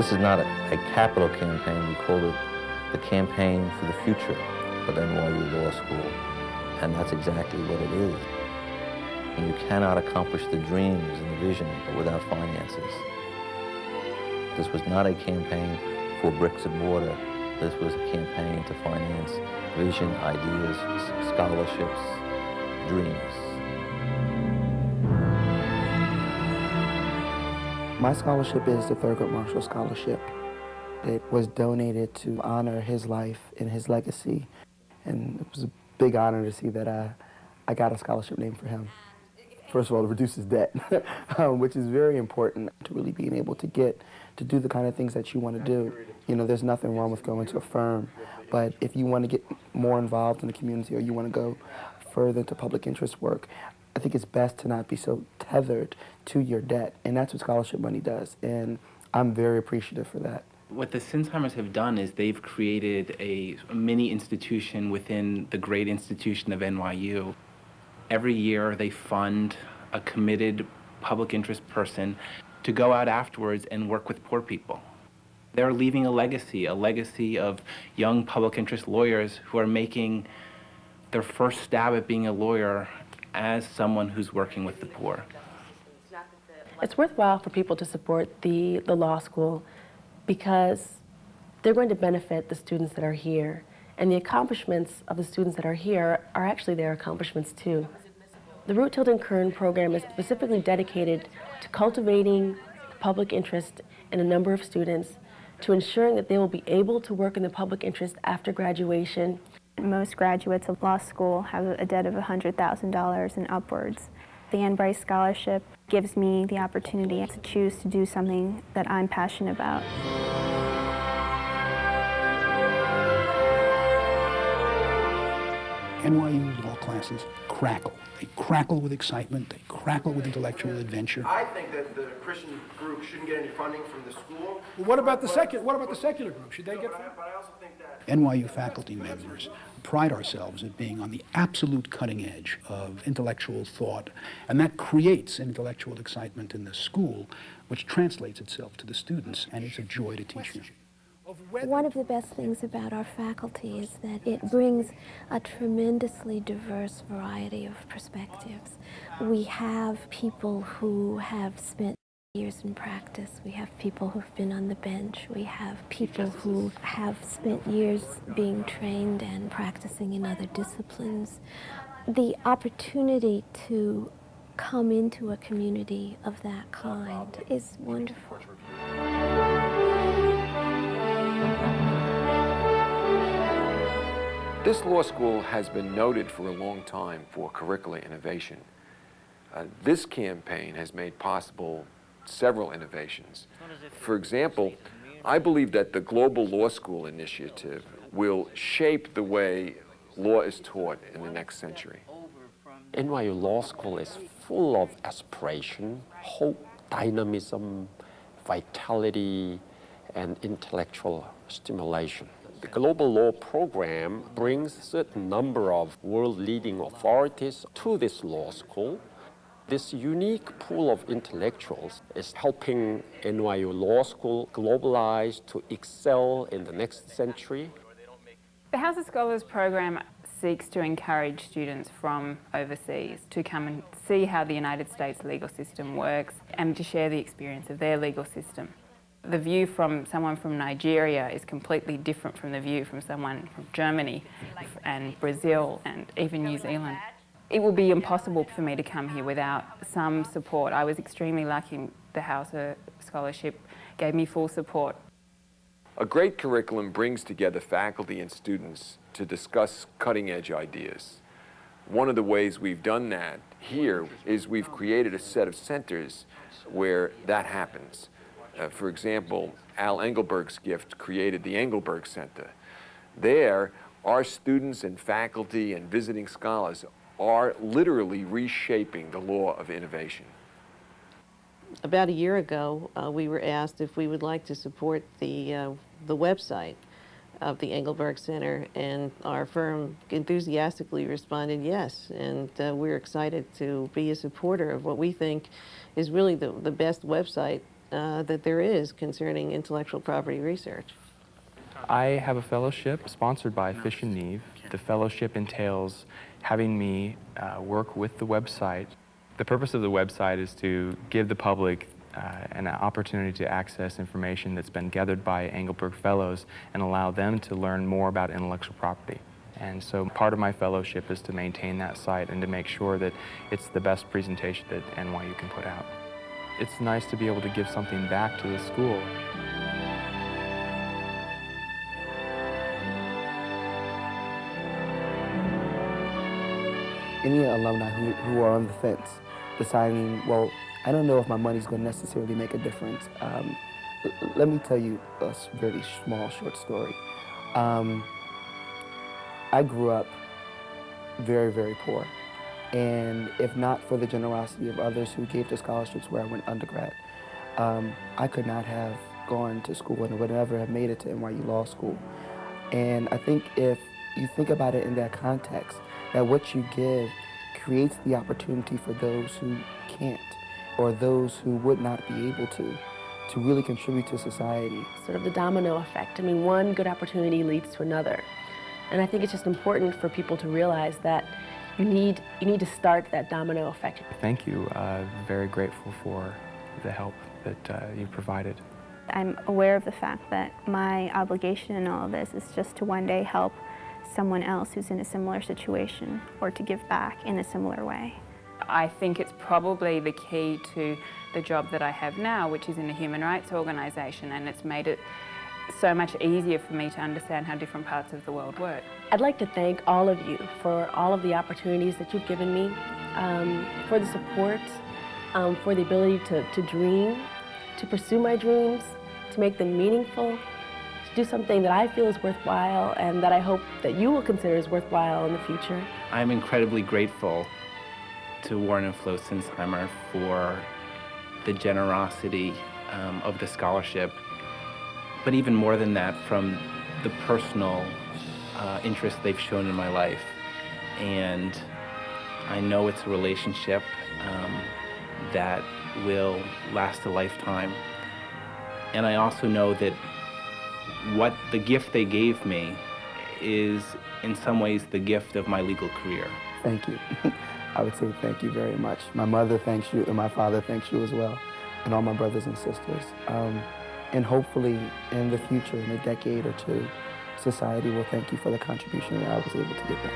This is not a capital campaign. We call it the Campaign for the Future of NYU Law School. And that's exactly what it is. And you cannot accomplish the dreams and the vision without finances. This was not a campaign for bricks and mortar. This was a campaign to finance vision, ideas, scholarships, dreams. My scholarship is the Thurgood Marshall Scholarship. It was donated to honor his life and his legacy. And it was a big honor to see that I got a scholarship named for him. First of all, to reduce his debt, which is very important to really being able to get to do the kind of things that you want to do. You know, there's nothing wrong with going to a firm, but if you want to get more involved in the community or you want to go further into public interest work, I think it's best to not be so tethered to your debt, and that's what scholarship money does, and I'm very appreciative for that. What the Sinsheimer's have done is they've created a mini institution within the great institution of NYU. Every year they fund a committed public interest person to go out afterwards and work with poor people. They're leaving a legacy of young public interest lawyers who are making their first stab at being a lawyer as someone who's working with the poor. It's worthwhile for people to support the law school because they're going to benefit the students that are here. And the accomplishments of the students that are here are actually their accomplishments too. The Root Tilden Kern program is specifically dedicated to cultivating the public interest in a number of students, to ensuring that they will be able to work in the public interest after graduation. Most graduates of law school have a debt of $100,000 and upwards. The Ann Bryce Scholarship gives me the opportunity to choose to do something that I'm passionate about. NYU law classes crackle. They crackle with excitement. They crackle with intellectual adventure. I think that the Christian group shouldn't get any funding from the school. Well, what about the secular group? Should they get funding? But I also think that NYU faculty members pride ourselves at being on the absolute cutting edge of intellectual thought, and that creates intellectual excitement in the school, which translates itself to the students, and it's a joy to teach them. One of the best things about our faculty is that it brings a tremendously diverse variety of perspectives. We have people who have spent years in practice. We have people who've been on the bench. We have people who have spent years being trained and practicing in other disciplines. The opportunity to come into a community of that kind is wonderful. This law school has been noted for a long time for curricular innovation. This campaign has made possible several innovations. For example, I believe that the Global Law School Initiative will shape the way law is taught in the next century. NYU Law School is full of aspiration, hope, dynamism, vitality, and intellectual stimulation. The Global Law program brings a certain number of world-leading authorities to this law school. This unique pool of intellectuals is helping NYU Law School globalize to excel in the next century. The House of Scholars program seeks to encourage students from overseas to come and see how the United States legal system works and to share the experience of their legal system. The view from someone from Nigeria is completely different from the view from someone from Germany and Brazil and even New Zealand. It will be impossible for me to come here without some support. I was extremely lucky. The House Scholarship gave me full support. A great curriculum brings together faculty and students to discuss cutting-edge ideas. One of the ways we've done that here is we've created a set of centers where that happens. For example, Al Engelberg's gift created the Engelberg Center. There, our students and faculty and visiting scholars are literally reshaping the law of innovation. About a year ago, we were asked if we would like to support the website of the Engelberg Center, and our firm enthusiastically responded yes, and we're excited to be a supporter of what we think is really the best website that there is concerning intellectual property research. I have a fellowship sponsored by Fish and Neve. The fellowship entails having me work with the website. The purpose of the website is to give the public an opportunity to access information that's been gathered by Engelberg Fellows and allow them to learn more about intellectual property. And so part of my fellowship is to maintain that site and to make sure that it's the best presentation that NYU can put out. It's nice to be able to give something back to the school. Any alumni who are on the fence, deciding, well, I don't know if my money's going to necessarily make a difference. Let me tell you a really small, short story. I grew up very, very poor. And if not for the generosity of others who gave the scholarships where I went undergrad, I could not have gone to school and would never have made it to NYU Law School. And I think if you think about it in that context, that what you give creates the opportunity for those who can't or those who would not be able to really contribute to society. Sort of the domino effect. I mean, one good opportunity leads to another. And I think it's just important for people to realize that you need to start that domino effect. Thank you. Very grateful for the help that you provided. I'm aware of the fact that my obligation in all of this is just to one day help someone else who's in a similar situation or to give back in a similar way. I think it's probably the key to the job that I have now, which is in a human rights organisation, and it's made it so much easier for me to understand how different parts of the world work. I'd like to thank all of you for all of the opportunities that you've given me, for the support, for the ability to dream, to pursue my dreams, to make them meaningful, to do something that I feel is worthwhile and that I hope that you will consider as worthwhile in the future. I'm incredibly grateful to Warren and Flo Sinsheimer for the generosity of the scholarship, but even more than that, from the personal interest they've shown in my life. And I know it's a relationship that will last a lifetime. And I also know that what the gift they gave me is in some ways the gift of my legal career. Thank you. I would say thank you very much. My mother thanks you and my father thanks you as well, and all my brothers and sisters. And hopefully in the future, in a decade or two, society will thank you for the contribution that I was able to give back.